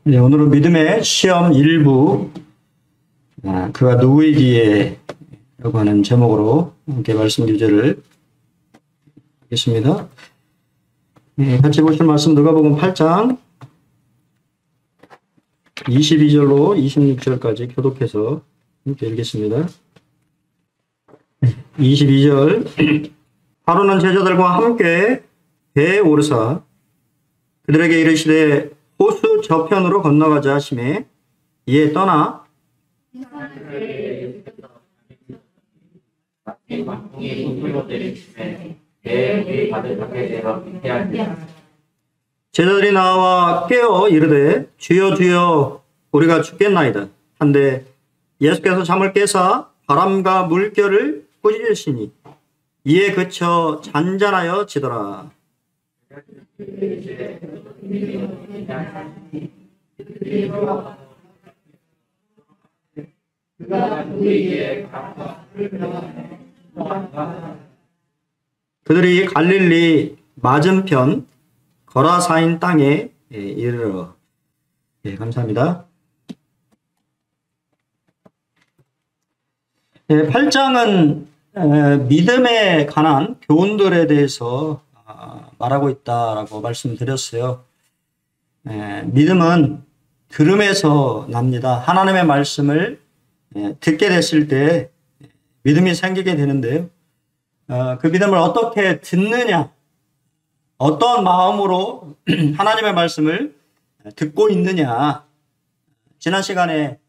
네, 오늘은 믿음의 시험 일부, 그가 누구이기에 라고 하는 제목으로 함께 말씀 교제를 하겠습니다. 네, 같이 보실 말씀 누가복음 8장 22절로 26절까지 교독해서 함께 읽겠습니다. 22절 바로는 제자들과 함께 배에 오르사 그들에게 이르시되 호수 저편으로 건너가자 하시매 이에 떠나 제자들이 나와 깨어 이르되 주여 주여 우리가 죽겠나이다 한데 예수께서 잠을 깨사 바람과 물결을 꾸짖으시니 이에 그쳐 잔잔하여 지더라. 그들이 갈릴리 맞은편 거라사인 땅에 이르러. 네, 감사합니다. 네, 8장은 믿음에 관한 교훈들에 대해서 말하고 있다라고 말씀드렸어요. 믿음은 들음에서 납니다. 하나님의 말씀을 듣게 됐을 때 믿음이 생기게 되는데요. 그 믿음을 어떻게 듣느냐, 어떤 마음으로 하나님의 말씀을 듣고 있느냐. 지난 시간에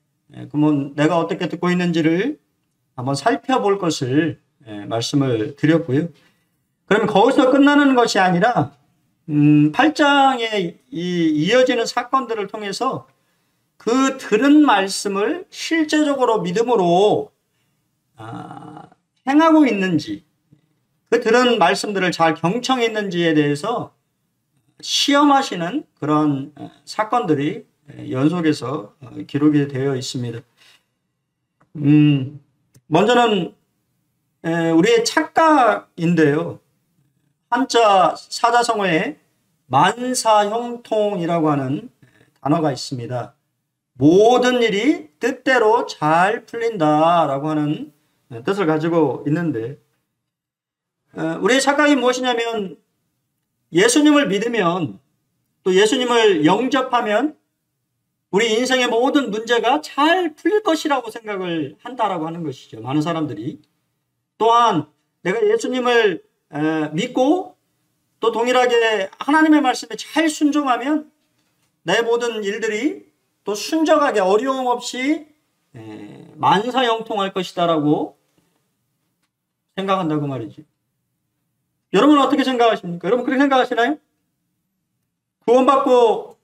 그러면 내가 어떻게 듣고 있는지를 한번 살펴볼 것을 말씀을 드렸고요. 그러면 거기서 끝나는 것이 아니라 8장에 이어지는 사건들을 통해서 그 들은 말씀을 실제적으로 믿음으로 행하고 있는지, 그 들은 말씀들을 잘 경청했는지에 대해서 시험하시는 그런 사건들이 연속해서 기록이 되어 있습니다. 먼저는 우리의 착각인데요. 한자 사자성어에 만사형통이라고 하는 단어가 있습니다. 모든 일이 뜻대로 잘 풀린다라고 하는 뜻을 가지고 있는데, 우리의 착각이 무엇이냐면 예수님을 믿으면, 또 예수님을 영접하면 우리 인생의 모든 문제가 잘 풀릴 것이라고 생각을 한다라고 하는 것이죠. 많은 사람들이. 또한 내가 예수님을 믿고 또 동일하게 하나님의 말씀에 잘 순종하면 내 모든 일들이 또 순적하게 어려움 없이 만사형통할 것이다라고 생각한다고 말이죠. 여러분은 어떻게 생각하십니까? 여러분 그렇게 생각하시나요? 구원받고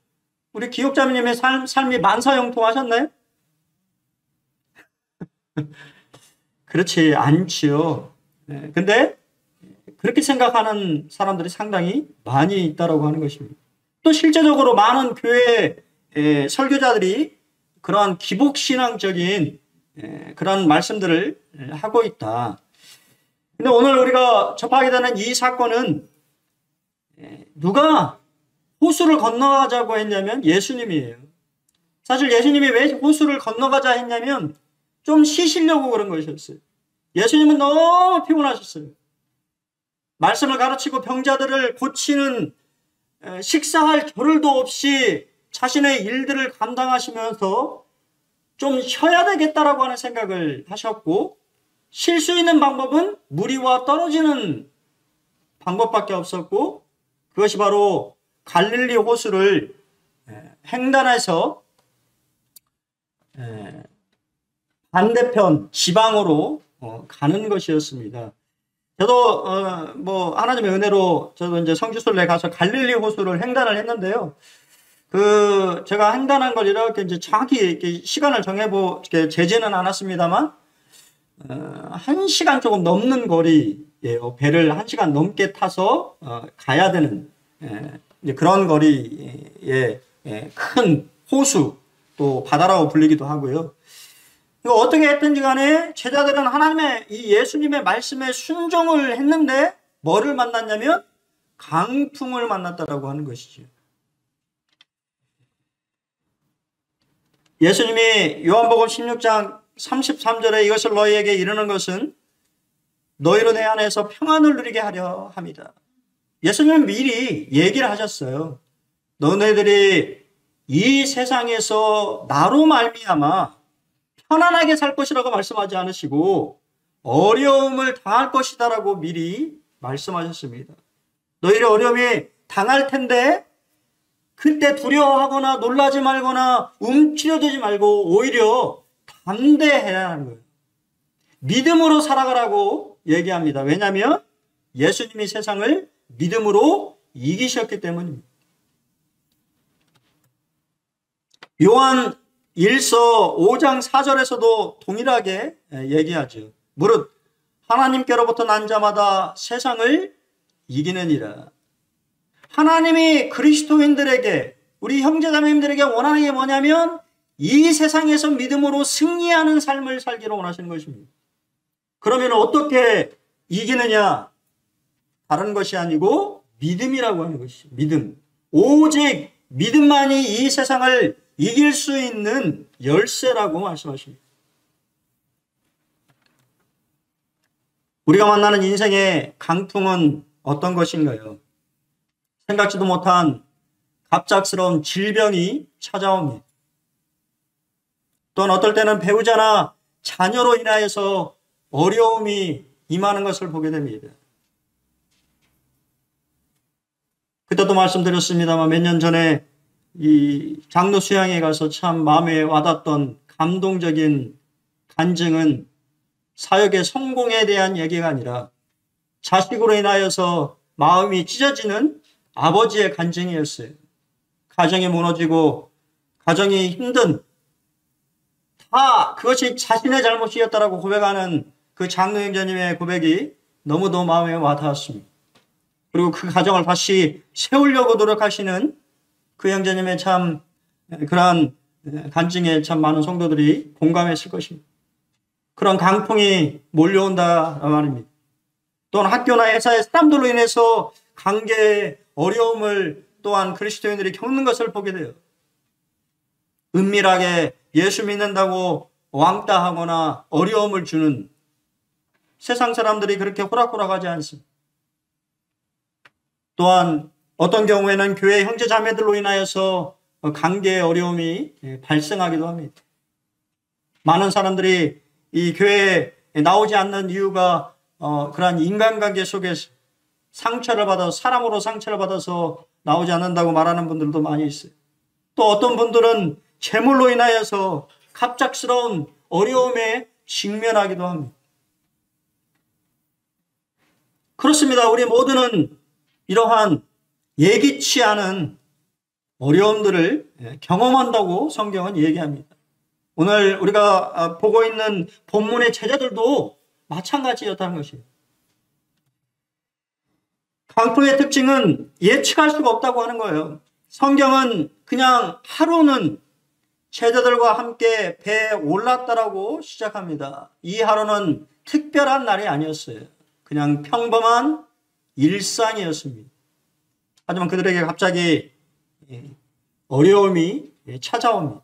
우리 기옥자매님의 삶이 만사형통하셨나요? 그렇지 않지요. 근데 그렇게 생각하는 사람들이 상당히 많이 있다고 하는 것입니다. 또 실제적으로 많은 교회 설교자들이 그러한 기복신앙적인 그런 말씀들을 하고 있다. 근데 오늘 우리가 접하게 되는 이 사건은 누가 호수를 건너가자고 했냐면 예수님이에요. 사실 예수님이 왜 호수를 건너가자 했냐면 좀 쉬시려고 그런 것이었어요. 예수님은 너무 피곤하셨어요. 말씀을 가르치고 병자들을 고치는 식사할 겨를도 없이 자신의 일들을 감당하시면서 좀 쉬어야 되겠다라고 하는 생각을 하셨고, 쉴 수 있는 방법은 무리와 떨어지는 방법밖에 없었고, 그것이 바로 갈릴리 호수를 횡단해서 반대편 지방으로 가는 것이었습니다. 저도 하나님의 은혜로 저도 이제 성지순례 가서 갈릴리 호수를 횡단을 했는데요. 제가 횡단한 걸 이렇게 이제 정확히 이렇게 시간을 이렇게 재지는 않았습니다만 1시간 조금 넘는 거리예요. 배를 1시간 넘게 타서 가야 되는 이제 그런 거리에 큰 호수, 또 바다라고 불리기도 하고요. 이거 어떻게 했든지 간에 제자들은 하나님의 이 예수님의 말씀에 순종을 했는데 뭐를 만났냐면 강풍을 만났다라고 하는 것이죠. 예수님이 요한복음 16장 33절에 이것을 너희에게 이르는 것은 너희로 내 안에서 평안을 누리게 하려 합니다. 예수님은 미리 얘기를 하셨어요. 너네들이 이 세상에서 나로 말미암아 편안하게 살 것이라고 말씀하지 않으시고 어려움을 당할 것이다라고 미리 말씀하셨습니다. 너희들이 어려움이 당할 텐데 그때 두려워하거나 놀라지 말거나 움츠려들지 말고 오히려 담대해야 하는 거예요. 믿음으로 살아가라고 얘기합니다. 왜냐하면 예수님이 세상을 믿음으로 이기셨기 때문입니다. 요한 1서 5장 4절에서도 동일하게 얘기하죠. 무릇 하나님께로부터 난 자마다 세상을 이기느니라. 하나님이 그리스도인들에게, 우리 형제자매님들에게 원하는 게 뭐냐면 이 세상에서 믿음으로 승리하는 삶을 살기를 원하시는 것입니다. 그러면 어떻게 이기느냐? 다른 것이 아니고 믿음이라고 하는 것이죠. 믿음. 오직 믿음만이 이 세상을 이길 수 있는 열쇠라고 말씀하십니다. 우리가 만나는 인생의 강풍은 어떤 것인가요? 생각지도 못한 갑작스러운 질병이 찾아옵니다. 또는 어떨 때는 배우자나 자녀로 인하여서 어려움이 임하는 것을 보게 됩니다. 그때도 말씀드렸습니다만 몇 년 전에 이 장로 수양에 가서 참 마음에 와닿던 감동적인 간증은 사역의 성공에 대한 얘기가 아니라 자식으로 인하여서 마음이 찢어지는 아버지의 간증이었어요. 가정이 무너지고 가정이 힘든, 다 그것이 자신의 잘못이었다라고 고백하는 그 장로 형제님의 고백이 너무도 마음에 와닿았습니다. 그리고 그 가정을 다시 세우려고 노력하시는 그 형제님의 참 그러한 간증에 참 많은 성도들이 공감했을 것입니다. 그런 강풍이 몰려온다 말입니다. 또는 학교나 회사의 사람들로 인해서 관계의 어려움을 또한 그리스도인들이 겪는 것을 보게 돼요. 은밀하게 예수 믿는다고 왕따하거나 어려움을 주는 세상 사람들이 그렇게 호락호락하지 않습니다. 또한 어떤 경우에는 교회 형제 자매들로 인하여서 관계의 어려움이 발생하기도 합니다. 많은 사람들이 이 교회에 나오지 않는 이유가 그러한 인간관계 속에서 상처를 받아서, 사람으로 상처를 받아서 나오지 않는다고 말하는 분들도 많이 있어요. 또 어떤 분들은 재물로 인하여서 갑작스러운 어려움에 직면하기도 합니다. 그렇습니다. 우리 모두는 이러한 예기치 않은 어려움들을 경험한다고 성경은 얘기합니다. 오늘 우리가 보고 있는 본문의 제자들도 마찬가지였다는 것이에요. 강풍의 특징은 예측할 수가 없다고 하는 거예요. 성경은 그냥 하루는 제자들과 함께 배에 올랐다라고 시작합니다. 이 하루는 특별한 날이 아니었어요. 그냥 평범한 일상이었습니다. 하지만 그들에게 갑자기 어려움이 찾아옵니다.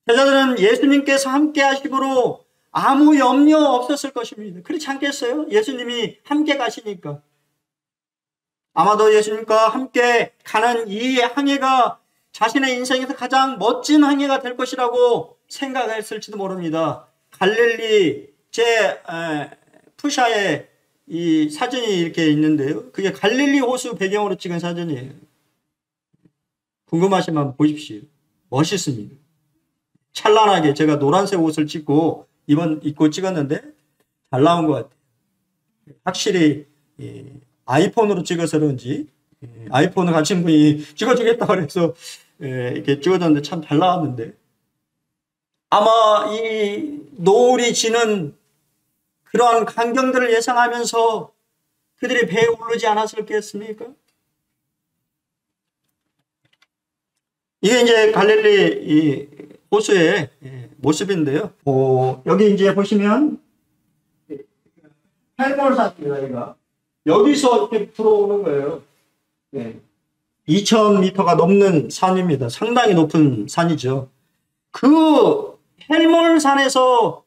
제자들은 예수님께서 함께 하심으로 아무 염려 없었을 것입니다. 그렇지 않겠어요? 예수님이 함께 가시니까. 아마도 예수님과 함께 가는 이 항해가 자신의 인생에서 가장 멋진 항해가 될 것이라고 생각했을지도 모릅니다. 갈릴리 푸샤에 이 사진이 이렇게 있는데요. 그게 갈릴리 호수 배경으로 찍은 사진이에요. 궁금하시면 보십시오. 멋있습니다. 찬란하게 제가 노란색 옷을 입고 찍었는데 잘 나온 것 같아요. 확실히 아이폰으로 찍어서 그런지 아이폰을 가진 분이 찍어주겠다고 해서 이렇게 찍어줬는데 참 잘 나왔는데, 아마 이 노을이 지는 그러한 광경들을 예상하면서 그들이 배에 오르지 않았을겠습니까? 이게 이제 갈릴리 이 호수의 모습인데요. 여기 이제 보시면 팔골산입니다. 여기가 여기서 이렇게 들어오는 거예요. 2000m가 넘는 산입니다. 상당히 높은 산이죠. 그 헬몬산에서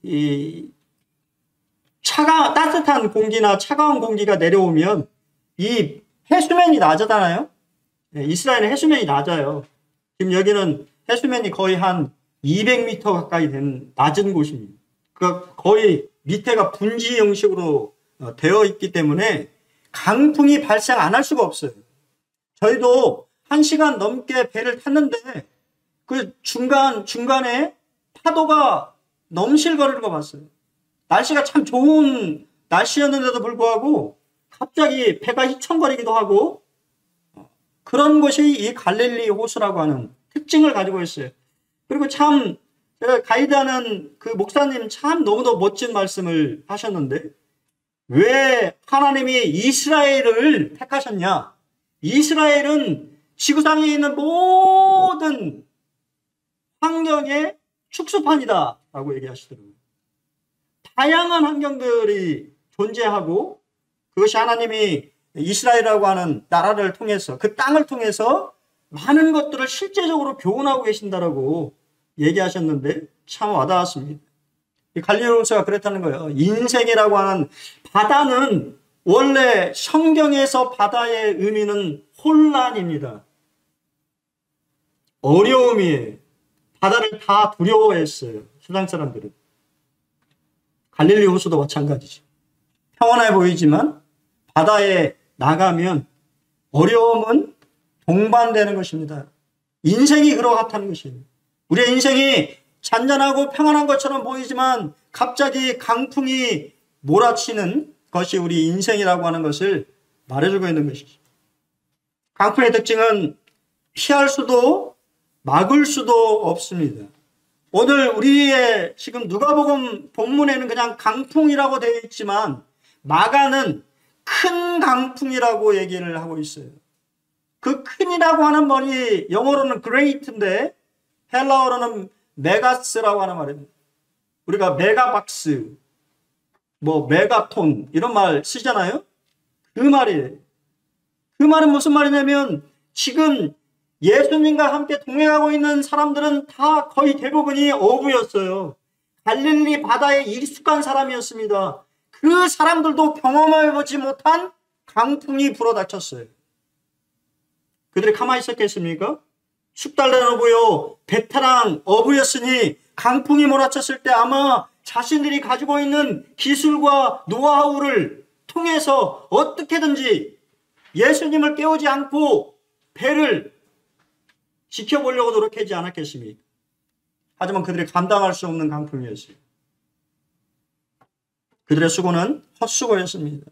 이 따뜻한 공기나 차가운 공기가 내려오면 이 해수면이 낮아잖아요. 이스라엘은 해수면이 낮아요. 지금 여기는 해수면이 거의 한 200m 가까이 된 낮은 곳입니다. 그러니까 거의 밑에가 분지 형식으로 되어 있기 때문에 강풍이 발생 안 할 수가 없어요. 저희도 1시간 넘게 배를 탔는데 그 중간에 파도가 넘실거리는 거 봤어요. 날씨가 참 좋은 날씨였는데도 불구하고 갑자기 배가 휘청거리기도 하고 그런 것이 이 갈릴리 호수라고 하는 특징을 가지고 있어요. 그리고 참 제가 가이드하는 그 목사님 참 너무도 멋진 말씀을 하셨는데 왜 하나님이 이스라엘을 택하셨냐? 이스라엘은 지구상에 있는 모든 환경의 축소판이다 라고 얘기하시더라고요. 다양한 환경들이 존재하고 그것이 하나님이 이스라엘이라고 하는 나라를 통해서 그 땅을 통해서 많은 것들을 실제적으로 교훈하고 계신다라고 얘기하셨는데 참 와닿았습니다. 갈릴리호수가 그랬다는 거예요. 인생이라고 하는 바다는 원래 성경에서 바다의 의미는 혼란입니다. 어려움이에요. 바다를 다 두려워했어요. 세상 사람들은. 갈릴리 호수도 마찬가지죠. 평온해 보이지만 바다에 나가면 어려움은 동반되는 것입니다. 인생이 그러하다는 것입니다. 우리의 인생이 잔잔하고 평안한 것처럼 보이지만 갑자기 강풍이 몰아치는 것이 우리 인생이라고 하는 것을 말해주고 있는 것이죠. 강풍의 특징은 피할 수도 막을 수도 없습니다. 오늘 우리의 지금 누가복음 본문에는 그냥 강풍이라고 되어 있지만 마가는 큰 강풍이라고 얘기를 하고 있어요. 그 큰이라고 하는 말이 영어로는 great인데 헬라어로는 메가스라고 하는 말입니다. 우리가 메가박스, 메가톤 이런 말 쓰잖아요. 그 말이에요. 그 말은 무슨 말이냐면 지금 예수님과 함께 동행하고 있는 사람들은 다 거의 대부분이 어부였어요. 갈릴리 바다에 익숙한 사람이었습니다. 그 사람들도 경험해보지 못한 강풍이 불어닥쳤어요. 그들이 가만히 있었겠습니까? 숙달된 어부요, 베테랑 어부였으니 강풍이 몰아쳤을 때 아마 자신들이 가지고 있는 기술과 노하우를 통해서 어떻게든지 예수님을 깨우지 않고 배를 지켜보려고 노력하지 않았겠습니까? 하지만 그들이 감당할 수 없는 강풍이었어요. 그들의 수고는 헛수고였습니다.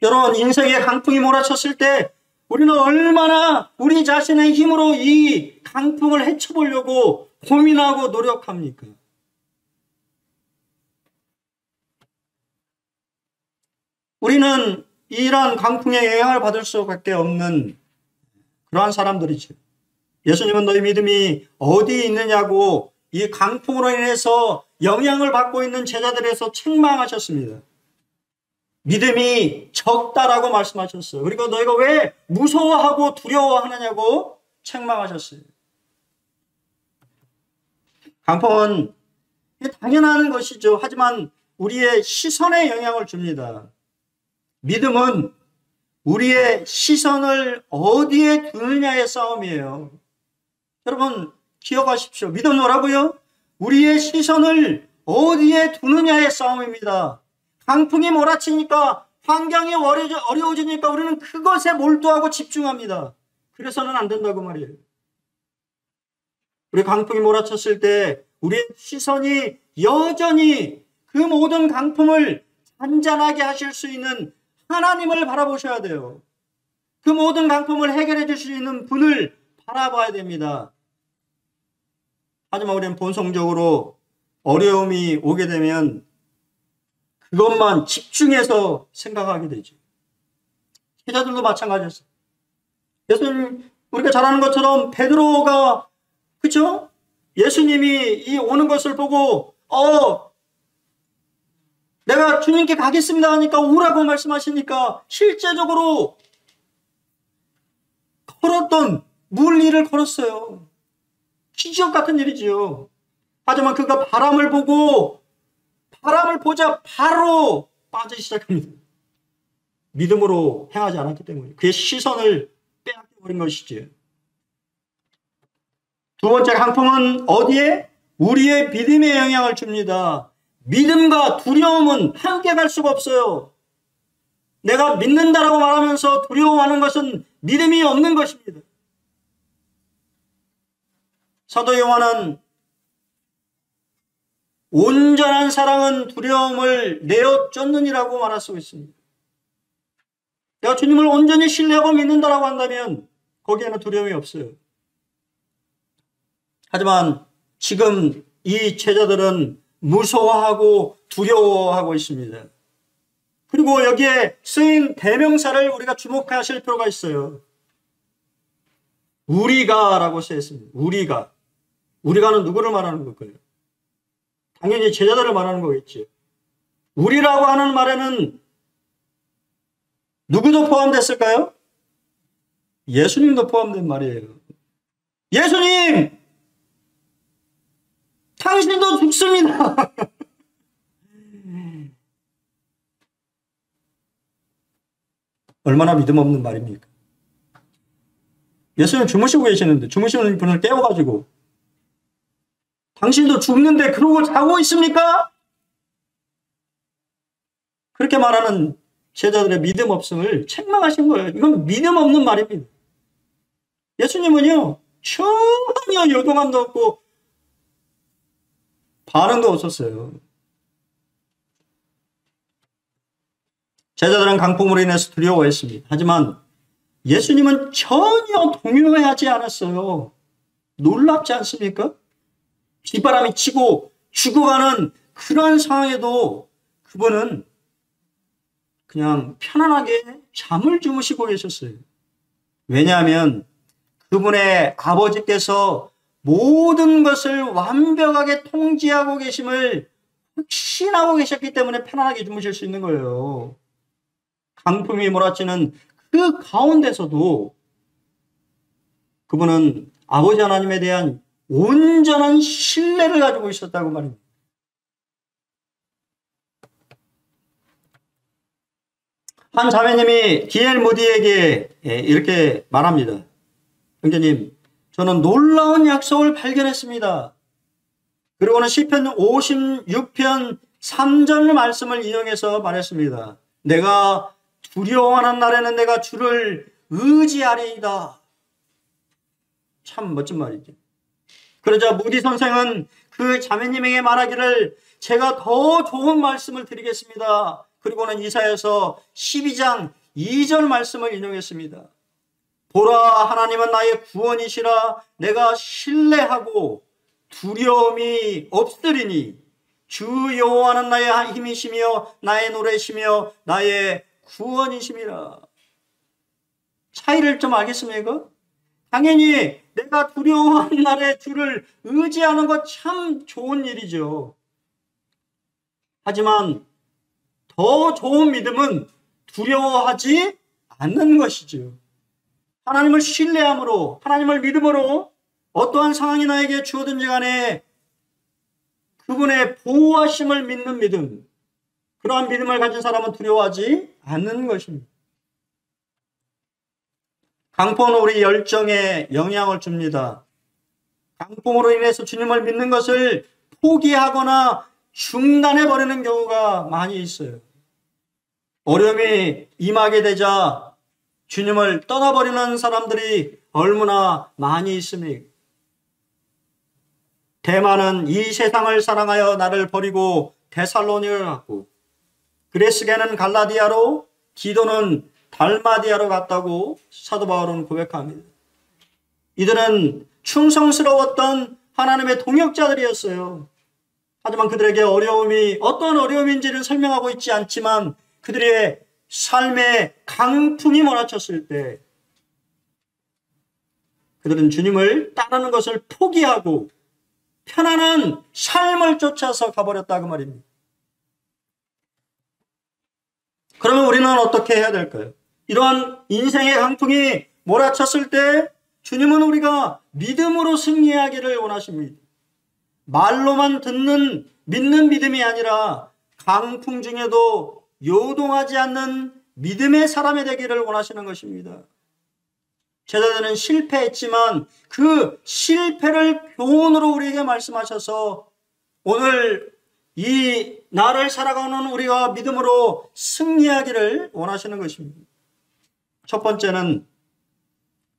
여러분, 인생의 강풍이 몰아쳤을 때 우리는 얼마나 우리 자신의 힘으로 이 강풍을 헤쳐보려고 고민하고 노력합니까? 우리는 이러한 강풍에 영향을 받을 수밖에 없는 그러한 사람들이죠. 예수님은 너희 믿음이 어디 있느냐고 이 강풍으로 인해서 영향을 받고 있는 제자들에서 책망하셨습니다. 믿음이 적다라고 말씀하셨어요. 그리고 너희가 왜 무서워하고 두려워하느냐고 책망하셨어요. 강풍은 당연한 것이죠. 하지만 우리의 시선에 영향을 줍니다. 믿음은 우리의 시선을 어디에 두느냐의 싸움이에요. 여러분 기억하십시오. 믿음 뭐라고요? 우리의 시선을 어디에 두느냐의 싸움입니다. 강풍이 몰아치니까 환경이 어려워지니까 우리는 그것에 몰두하고 집중합니다. 그래서는 안 된다고 말이에요. 우리 강풍이 몰아쳤을 때 우리의 시선이 여전히 그 모든 강풍을 잔잔하게 하실 수 있는 하나님을 바라보셔야 돼요. 그 모든 강풍을 해결해 줄 수 있는 분을 바라봐야 됩니다. 하지만 우리는 본성적으로 어려움이 오게 되면 그것만 집중해서 생각하게 되죠. 제자들도 마찬가지였어요. 예수님, 우리가 잘 아는 것처럼 베드로가, 그렇죠? 예수님이 이 오는 것을 보고 내가 주님께 가겠습니다 하니까 오라고 말씀하시니까 실제적으로 걸었던 물 위를 걸었어요. 기적 같은 일이지요. 하지만 그가 바람을 보자 바로 빠지기 시작합니다. 믿음으로 행하지 않았기 때문에 그의 시선을 빼앗겨버린 것이지요. 두 번째 강풍은 어디에? 우리의 믿음에 영향을 줍니다. 믿음과 두려움은 함께 갈 수가 없어요. 내가 믿는다라고 말하면서 두려워하는 것은 믿음이 없는 것입니다. 사도 요한은 온전한 사랑은 두려움을 내어 쫓느니라고 말할 수 있습니다. 내가 주님을 온전히 신뢰하고 믿는다라고 한다면 거기에는 두려움이 없어요. 하지만 지금 이 제자들은 무서워하고 두려워하고 있습니다. 그리고 여기에 쓰인 대명사를 우리가 주목하실 필요가 있어요. 우리가라고 쓰였습니다. 우리가는 누구를 말하는 걸까요? 당연히 제자들을 말하는 거겠죠. 우리라고 하는 말에는 누구도 포함됐을까요? 예수님도 포함된 말이에요. 예수님! 당신도 죽습니다. 얼마나 믿음 없는 말입니까? 예수님 주무시고 계시는데 주무시는 분을 깨워가지고 당신도 죽는데 그러고 자고 있습니까? 그렇게 말하는 제자들의 믿음 없음을 책망하신 거예요. 이건 믿음 없는 말입니다. 예수님은요 전혀 요동함도 없고 반응도 없었어요. 제자들은 강풍으로 인해서 두려워했습니다. 하지만 예수님은 전혀 동요하지 않았어요. 놀랍지 않습니까? 빗바람이 치고 죽어가는 그런 상황에도 그분은 그냥 편안하게 잠을 주무시고 계셨어요. 왜냐하면 그분의 아버지께서 모든 것을 완벽하게 통제하고 계심을 확신하고 계셨기 때문에 편안하게 주무실 수 있는 거예요. 강풍이 몰아치는 그 가운데서도 그분은 아버지 하나님에 대한 온전한 신뢰를 가지고 있었다고 말입니다. 한 자매님이 D.L. 모디에게 이렇게 말합니다. 형제님, 저는 놀라운 약속을 발견했습니다. 그리고는 시편 56편 3절 말씀을 인용해서 말했습니다. 내가 두려워하는 날에는 내가 주를 의지하리이다. 참 멋진 말이죠. 그러자 모디 선생은 그 자매님에게 말하기를 제가 더 좋은 말씀을 드리겠습니다. 그리고는 이사야서 12장 2절 말씀을 인용했습니다. 보라, 하나님은 나의 구원이시라. 내가 신뢰하고 두려움이 없으리니 주 여호와는 나의 힘이시며 나의 노래시며 나의 구원이심이라. 차이를 좀 알겠습니까? 당연히 내가 두려워하는 날에 주를 의지하는 것 참 좋은 일이죠. 하지만 더 좋은 믿음은 두려워하지 않는 것이죠. 하나님을 신뢰함으로, 하나님을 믿음으로 어떠한 상황이 나에게 주어든지 간에 그분의 보호하심을 믿는 믿음, 그러한 믿음을 가진 사람은 두려워하지 않는 것입니다. 강풍은 우리 열정에 영향을 줍니다. 강풍으로 인해서 주님을 믿는 것을 포기하거나 중단해버리는 경우가 많이 있어요. 어려움이 임하게 되자 주님을 떠나버리는 사람들이 얼마나 많이 있습니까? 대만은 이 세상을 사랑하여 나를 버리고 데살로니가를 갔고, 그레스게는 갈라디아로, 디도는 달마디아로 갔다고 사도 바울은 고백합니다. 이들은 충성스러웠던 하나님의 동역자들이었어요. 하지만 그들에게 어려움이 어떤 어려움인지를 설명하고 있지 않지만 그들의 삶에 강풍이 몰아쳤을 때 그들은 주님을 따르는 것을 포기하고 편안한 삶을 쫓아서 가버렸다고 말입니다. 그러면 우리는 어떻게 해야 될까요? 이러한 인생의 강풍이 몰아쳤을 때 주님은 우리가 믿음으로 승리하기를 원하십니다. 말로만 듣는 믿는 믿음이 아니라 강풍 중에도 요동하지 않는 믿음의 사람이 되기를 원하시는 것입니다. 제자들은 실패했지만 그 실패를 교훈으로 우리에게 말씀하셔서 오늘 이 나를 살아가는 우리가 믿음으로 승리하기를 원하시는 것입니다. 첫 번째는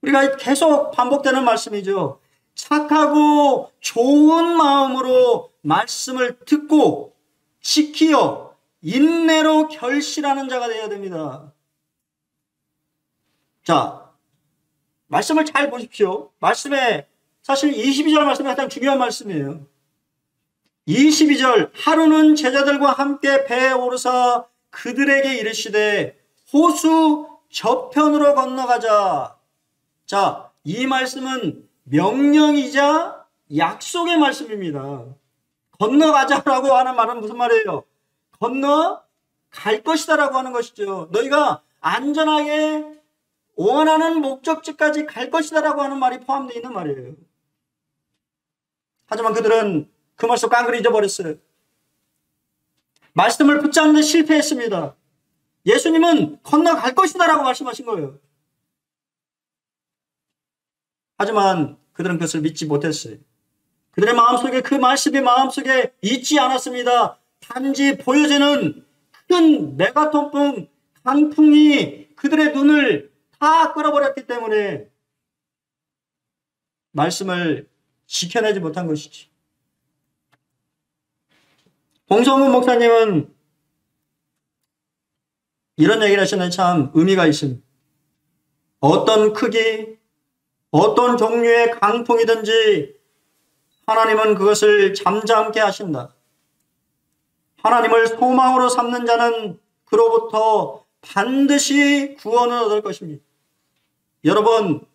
우리가 계속 반복되는 말씀이죠. 착하고 좋은 마음으로 말씀을 듣고 지키어 인내로 결실하는 자가 되어야 됩니다. 자, 말씀을 잘 보십시오. 말씀에 사실 22절 말씀이 가장 중요한 말씀이에요. 22절 하루는 제자들과 함께 배에 오르사 그들에게 이르시되 호수 저편으로 건너가자. 자, 이 말씀은 명령이자 약속의 말씀입니다. 건너가자라고 하는 말은 무슨 말이에요? 건너갈 것이다 라고 하는 것이죠. 너희가 안전하게 원하는 목적지까지 갈 것이다 라고 하는 말이 포함되어 있는 말이에요. 하지만 그들은 그 말씀 깡그리 잊어버렸어요. 말씀을 붙잡는 데 실패했습니다. 예수님은 건너갈 것이다 라고 말씀하신 거예요. 하지만 그들은 그것을 믿지 못했어요. 그들의 마음속에 그 말씀이 마음속에 있지 않았습니다. 단지 보여지는 큰 메가톤풍 강풍이 그들의 눈을 다 끌어버렸기 때문에 말씀을 지켜내지 못한 것이지. 홍성훈 목사님은 이런 얘기를 하시는 참 의미가 있습니다. 어떤 크기, 어떤 종류의 강풍이든지 하나님은 그것을 잠잠케 하신다. 하나님을 소망으로 삼는 자는 그로부터 반드시 구원을 얻을 것입니다. 여러분,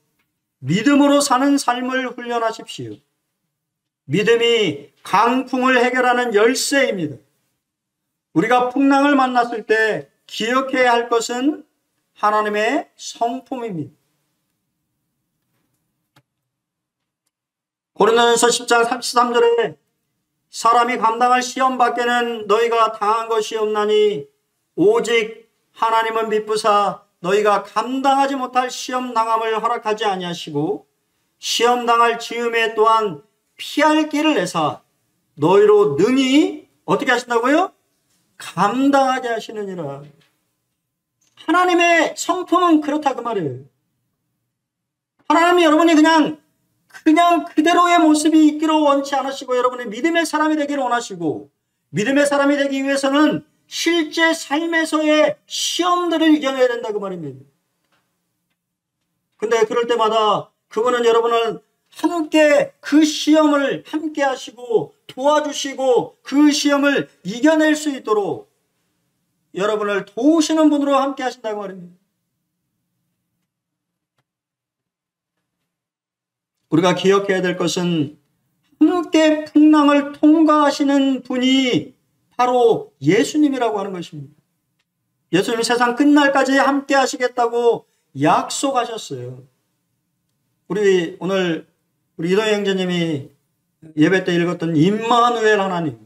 믿음으로 사는 삶을 훈련하십시오. 믿음이 강풍을 해결하는 열쇠입니다. 우리가 풍랑을 만났을 때 기억해야 할 것은 하나님의 성품입니다. 고린도전서 10장 33절에 사람이 감당할 시험 밖에는 너희가 당한 것이 없나니 오직 하나님은 미쁘사 너희가 감당하지 못할 시험 당함을 허락하지 아니하시고 시험 당할 즈음에 또한 피할 길을 내사 너희로 능히 어떻게 하신다고요? 감당하게 하시느니라. 하나님의 성품은 그렇다 그 말이에요. 하나님이 여러분이 그냥 그대로의 모습이 있기를 원치 않으시고 여러분의 믿음의 사람이 되기를 원하시고 믿음의 사람이 되기 위해서는 실제 삶에서의 시험들을 이겨내야 된다 그 말입니다. 근데 그럴 때마다 그분은 여러분을 함께 그 시험을 함께 하시고 도와주시고 그 시험을 이겨낼 수 있도록 여러분을 도우시는 분으로 함께 하신다고 말입니다. 우리가 기억해야 될 것은 함께 풍랑을 통과하시는 분이 바로 예수님이라고 하는 것입니다. 예수님이 세상 끝날까지 함께 하시겠다고 약속하셨어요. 오늘 우리 이동희 형제님이 예배 때 읽었던 임마누엘 하나님,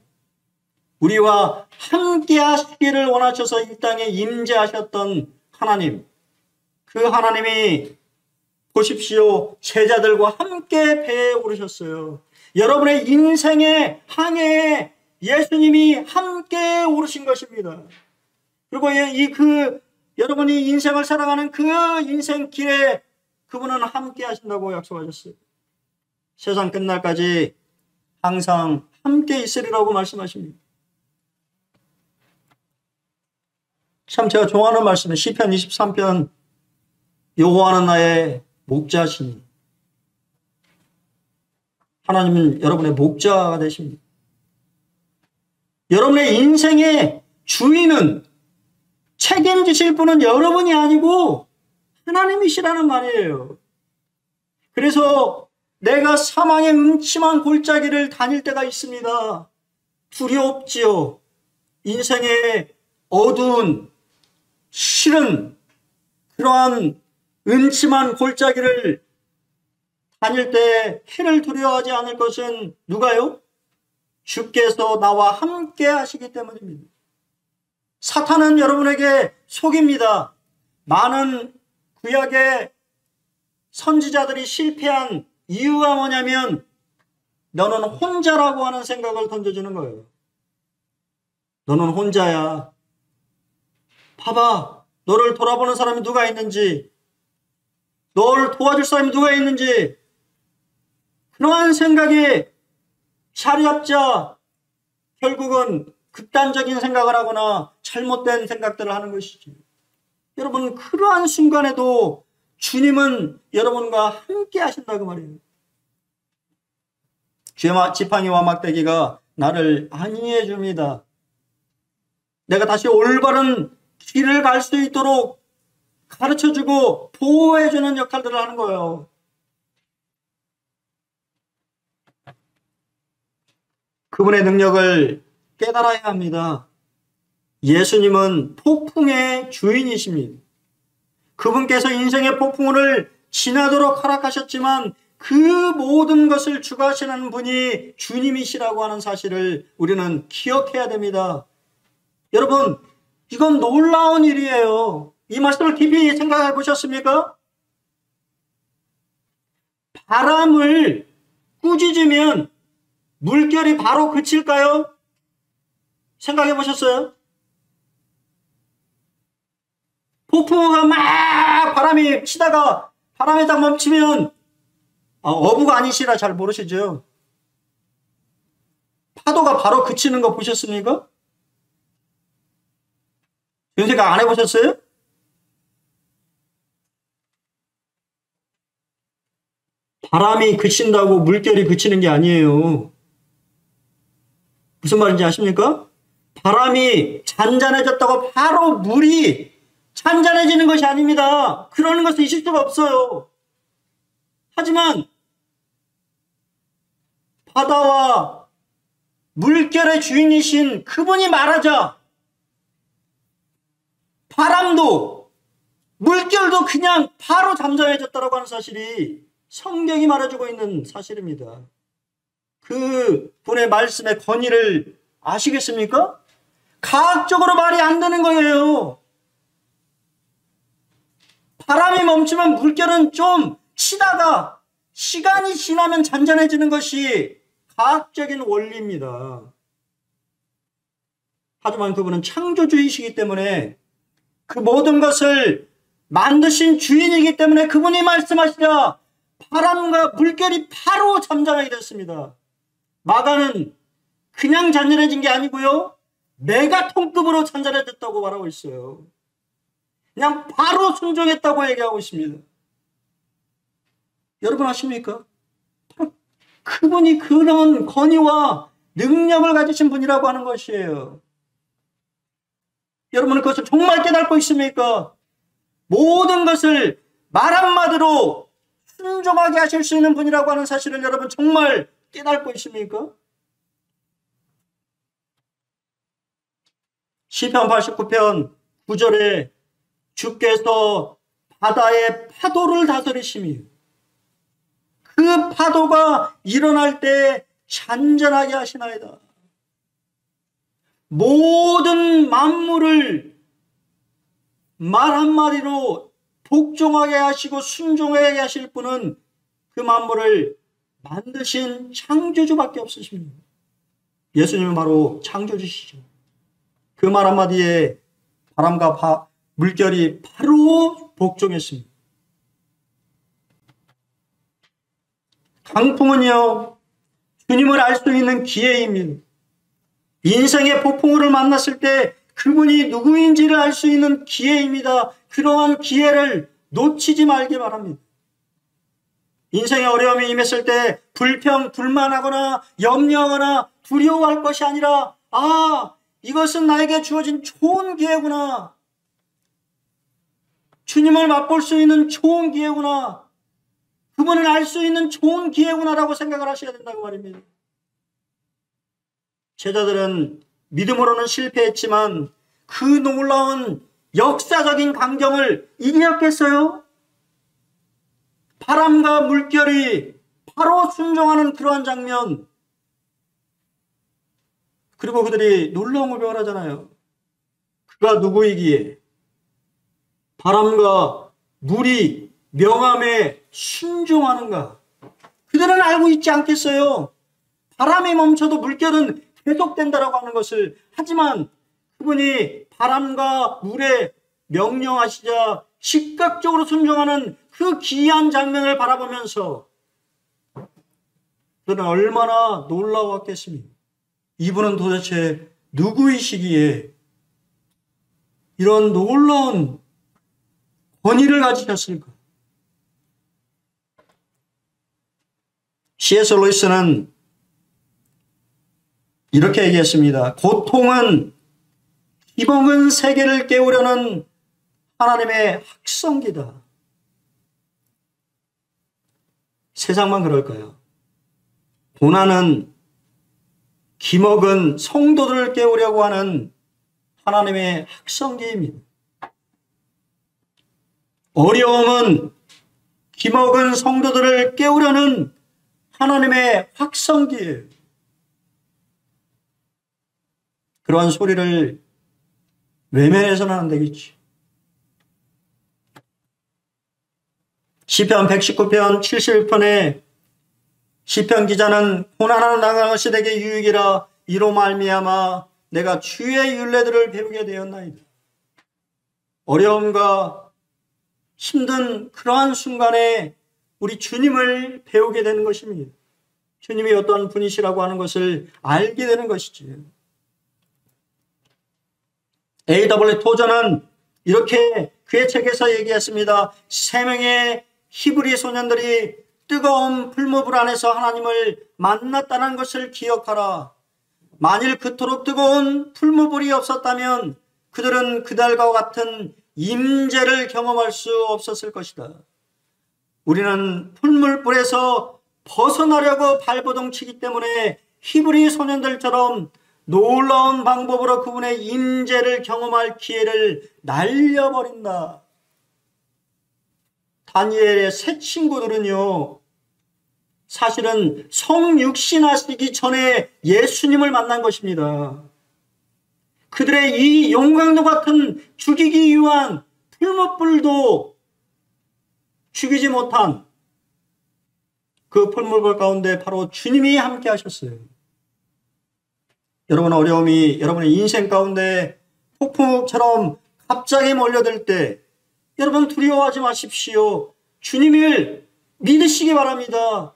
우리와 함께 하시기를 원하셔서 이 땅에 임재하셨던 하나님, 그 하나님이 보십시오. 제자들과 함께 배에 오르셨어요. 여러분의 인생의 항해에 예수님이 함께 오르신 것입니다. 그리고 여러분이 인생을 살아가는 그 인생 길에 그분은 함께 하신다고 약속하셨어요. 세상 끝날까지 항상 함께 있으리라고 말씀하십니다. 참 제가 좋아하는 말씀은 시편 23편 여호와는 나의 목자시니 하나님은 여러분의 목자가 되십니다. 여러분의 인생의 주인은 책임지실 분은 여러분이 아니고 하나님이시라는 말이에요. 그래서 내가 사망의 음침한 골짜기를 다닐 때가 있습니다. 두렵지요. 인생의 어두운 싫은 그러한 음침한 골짜기를 다닐 때 해를 두려워하지 않을 것은 누가요? 주께서 나와 함께 하시기 때문입니다. 사탄은 여러분에게 속입니다. 많은 구약의 선지자들이 실패한 이유가 뭐냐면 너는 혼자라고 하는 생각을 던져주는 거예요. 너는 혼자야. 봐봐. 너를 돌아보는 사람이 누가 있는지, 너를 도와줄 사람이 누가 있는지, 그러한 생각이 자리 잡자 결국은 극단적인 생각을 하거나 잘못된 생각들을 하는 것이죠. 여러분, 그러한 순간에도 주님은 여러분과 함께 하신다고 말이에요. 지팡이와 막대기가 나를 안위해 줍니다. 내가 다시 올바른 길을 갈 수 있도록 가르쳐주고 보호해주는 역할들을 하는 거예요. 그분의 능력을 깨달아야 합니다. 예수님은 폭풍의 주인이십니다. 그분께서 인생의 폭풍을 지나도록 허락하셨지만 그 모든 것을 주관하시는 분이 주님이시라고 하는 사실을 우리는 기억해야 됩니다. 여러분, 이건 놀라운 일이에요. 이 말씀을 깊이 생각해 보셨습니까? 바람을 꾸짖으면 물결이 바로 그칠까요? 생각해 보셨어요? 폭풍우가 막 바람이 치다가 바람이 딱 멈추면 어부가 아니시라 잘 모르시죠? 파도가 바로 그치는 거 보셨습니까? 이런 생각 안 해보셨어요? 바람이 그친다고 물결이 그치는 게 아니에요. 무슨 말인지 아십니까? 바람이 잔잔해졌다고 바로 물이 잔잔해지는 것이 아닙니다. 그러는 것은 있을 수가 없어요. 하지만 바다와 물결의 주인이신 그분이 말하자 바람도 물결도 그냥 바로 잠잠해졌다고 하는 사실이 성경이 말해주고 있는 사실입니다. 그 분의 말씀의 권위를 아시겠습니까? 과학적으로 말이 안 되는 거예요. 바람이 멈추면 물결은 좀 치다가 시간이 지나면 잔잔해지는 것이 과학적인 원리입니다. 하지만 그분은 창조주이시기 때문에 그 모든 것을 만드신 주인이기 때문에 그분이 말씀하시자 바람과 물결이 바로 잠잠하게 됐습니다. 마가는 그냥 잔잔해진 게 아니고요. 메가톤급으로 잔잔해졌다고 말하고 있어요. 그냥 바로 순종했다고 얘기하고 있습니다. 여러분 아십니까? 그분이 그런 권위와 능력을 가지신 분이라고 하는 것이에요. 여러분은 그것을 정말 깨닫고 있습니까? 모든 것을 말 한마디로 순종하게 하실 수 있는 분이라고 하는 사실을 여러분 정말 깨닫고 있습니까? 시편 89편 9절에 주께서 바다의 파도를 다스리시며 그 파도가 일어날 때 잔잔하게 하시나이다. 모든 만물을 말 한마디로 복종하게 하시고 순종하게 하실 분은 그 만물을 만드신 창조주밖에 없으십니다. 예수님은 바로 창조주시죠. 그 말 한마디에 바람과 물결이 바로 복종했습니다. 강풍은요, 주님을 알 수 있는 기회입니다. 인생의 폭풍우를 만났을 때 그분이 누구인지를 알 수 있는 기회입니다. 그러한 기회를 놓치지 말기 바랍니다. 인생의 어려움이 임했을 때 불만하거나 염려하거나 두려워할 것이 아니라 이것은 나에게 주어진 좋은 기회구나. 주님을 맛볼 수 있는 좋은 기회구나. 그분을 알 수 있는 좋은 기회구나라고 생각을 하셔야 된다고 말입니다. 제자들은 믿음으로는 실패했지만 그 놀라운 역사적인 광경을 이겼겠어요? 바람과 물결이 바로 순종하는 그러한 장면. 그리고 그들이 놀라운 고백을 하잖아요. 그가 누구이기에 바람과 물이 명함에 순종하는가? 그들은 알고 있지 않겠어요? 바람이 멈춰도 물결은 계속된다라고 하는 것을. 하지만 그분이 바람과 물에 명령하시자 즉각적으로 순종하는 그 기이한 장면을 바라보면서 그들은 얼마나 놀라웠겠습니까? 이분은 도대체 누구이시기에 이런 놀라운 권위를 가지셨을까? C.S. 루이스는 이렇게 얘기했습니다. 고통은 기복은 세계를 깨우려는 하나님의 학성기다. 세상만 그럴까요? 고난은 기목은 성도들을 깨우려고 하는 하나님의 학성기입니다. 어려움은 기목은 성도들을 깨우려는 하나님의 학성기예요. 그러한 소리를 외면해서는 안 되겠지. 시편 119편 71편에 시편 기자는 고난하는 나가 것이되게 유익이라 이로 말미암아 내가 주의 율례들을 배우게 되었나이다. 어려움과 힘든 그러한 순간에 우리 주님을 배우게 되는 것입니다. 주님이 어떤 분이시라고 하는 것을 알게 되는 것이지. A.W. 토저는 이렇게 그의 책에서 얘기했습니다. 3명의 히브리 소년들이 뜨거운 풀무불 안에서 하나님을 만났다는 것을 기억하라. 만일 그토록 뜨거운 풀무불이 없었다면 그들은 그들과 같은 임재를 경험할 수 없었을 것이다. 우리는 풀무불에서 벗어나려고 발버둥치기 때문에 히브리 소년들처럼 놀라운 방법으로 그분의 임재를 경험할 기회를 날려버린다. 다니엘의 세 친구들은요, 사실은 성육신하시기 전에 예수님을 만난 것입니다. 그들의 이 용광로 같은 죽이기 위한 풀무불도 죽이지 못한 그 풀무불 가운데 바로 주님이 함께 하셨어요. 여러분, 어려움이 여러분의 인생 가운데 폭풍처럼 갑자기 몰려들 때 여러분 두려워하지 마십시오. 주님을 믿으시기 바랍니다.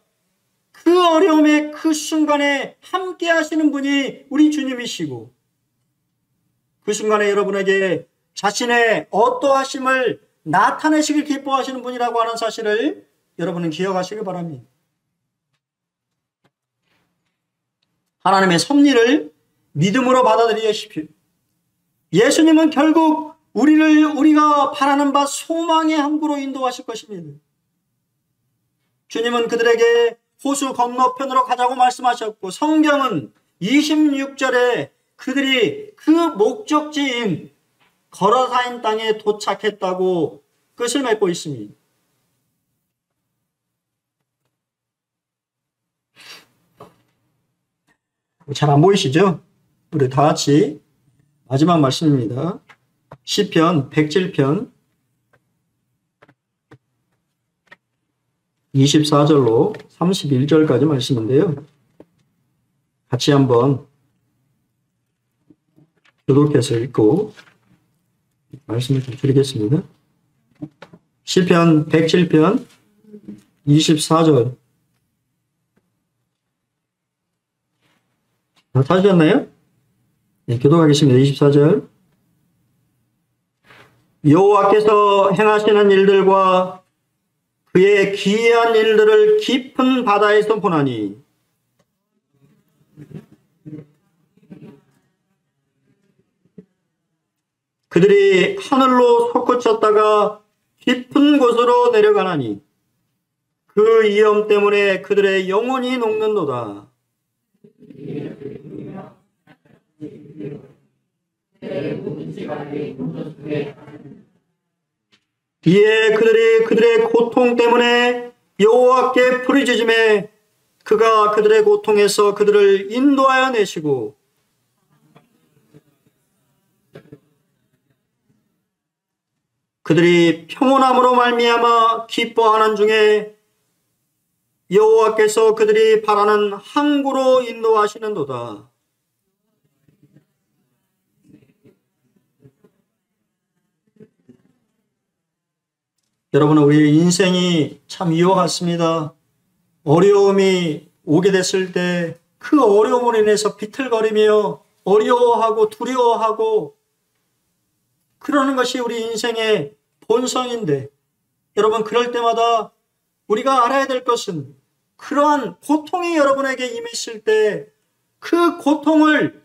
그 어려움의 그 순간에 함께 하시는 분이 우리 주님이시고 그 순간에 여러분에게 자신의 어떠하심을 나타내시길 기뻐하시는 분이라고 하는 사실을 여러분은 기억하시기 바랍니다. 하나님의 섭리를 믿음으로 받아들이십시오. 예수님은 결국 우리가 바라는 바 소망의 항구로 인도하실 것입니다. 주님은 그들에게 호수 건너편으로 가자고 말씀하셨고 성경은 26절에 그들이 그 목적지인 거라사인 땅에 도착했다고 끝을 맺고 있습니다. 잘 안 보이시죠? 우리 다 같이 마지막 말씀입니다. 시편 107편 24절로 31절까지 말씀인데요. 같이 한번 교독해서 읽고 말씀을 좀 드리겠습니다. 시편 107편 24절 다 찾으셨나요? 네, 교독하겠습니다. 24절 여호와께서 행하시는 일들과 그의 기이한 일들을 깊은 바다에서 보나니 그들이 하늘로 솟구쳤다가 깊은 곳으로 내려가나니 그 위엄 때문에 그들의 영혼이 녹는도다. 이에 그들이 그들의 고통 때문에 여호와께 부르짖음에 그가 그들의 고통에서 그들을 인도하여 내시고 그들이 평온함으로 말미암아 기뻐하는 중에 여호와께서 그들이 바라는 항구로 인도하시는도다. 여러분, 우리의 인생이 참 이와 같습니다. 어려움이 오게 됐을 때 그 어려움으로 인해서 비틀거리며 어려워하고 두려워하고 그러는 것이 우리 인생의 본성인데, 여러분, 그럴 때마다 우리가 알아야 될 것은 그러한 고통이 여러분에게 임했을 때 그 고통을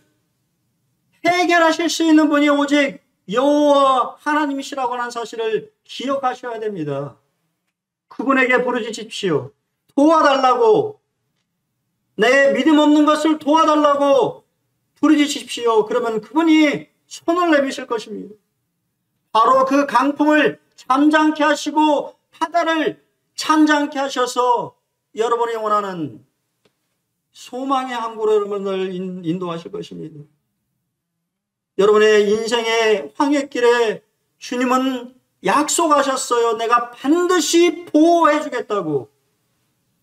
해결하실 수 있는 분이 오직 여호와 하나님이시라고 하는 사실을 기억하셔야 됩니다. 그분에게 부르짖으십시오. 도와달라고, 내 믿음 없는 것을 도와달라고 부르짖으십시오. 그러면 그분이 손을 내미실 것입니다. 바로 그 강풍을 잠잠케 하시고 바다를 찬잠케 하셔서 여러분이 원하는 소망의 항구로 여러분을 인도하실 것입니다. 여러분의 인생의 황해길에 주님은 약속하셨어요. 내가 반드시 보호해 주겠다고,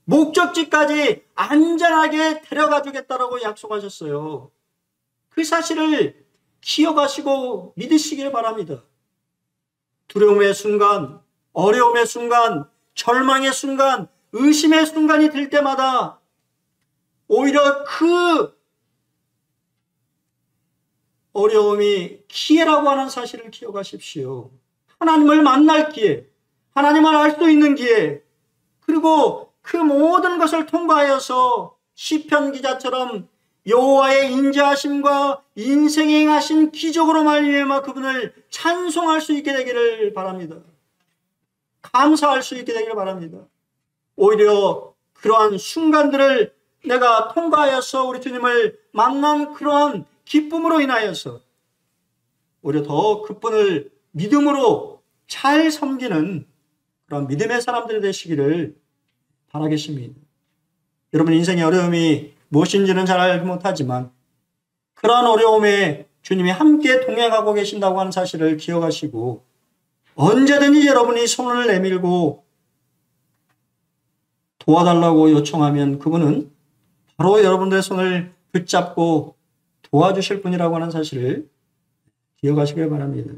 목적지까지 안전하게 데려가 주겠다라고 약속하셨어요. 그 사실을 기억하시고 믿으시길 바랍니다. 두려움의 순간, 어려움의 순간, 절망의 순간, 의심의 순간이 들 때마다 오히려 그 어려움이 기회라고 하는 사실을 기억하십시오. 하나님을 만날 기회, 하나님을 알 수 있는 기회, 그리고 그 모든 것을 통과하여서 시편 기자처럼 여호와의 인자하심과 인생에 행하신 기적으로 말미암아 그분을 찬송할 수 있게 되기를 바랍니다. 감사할 수 있게 되기를 바랍니다. 오히려 그러한 순간들을 내가 통과하여서 우리 주님을 만난 그러한 기쁨으로 인하여서 오히려 더 그분을 믿음으로 잘 섬기는 그런 믿음의 사람들이 되시기를 바라겠습니다. 여러분, 인생의 어려움이 무엇인지는 잘 알지 못하지만 그러한 어려움에 주님이 함께 동행하고 계신다고 하는 사실을 기억하시고 언제든지 여러분이 손을 내밀고 도와달라고 요청하면 그분은 바로 여러분들의 손을 붙잡고 도와주실 분이라고 하는 사실을 기억하시길 바랍니다.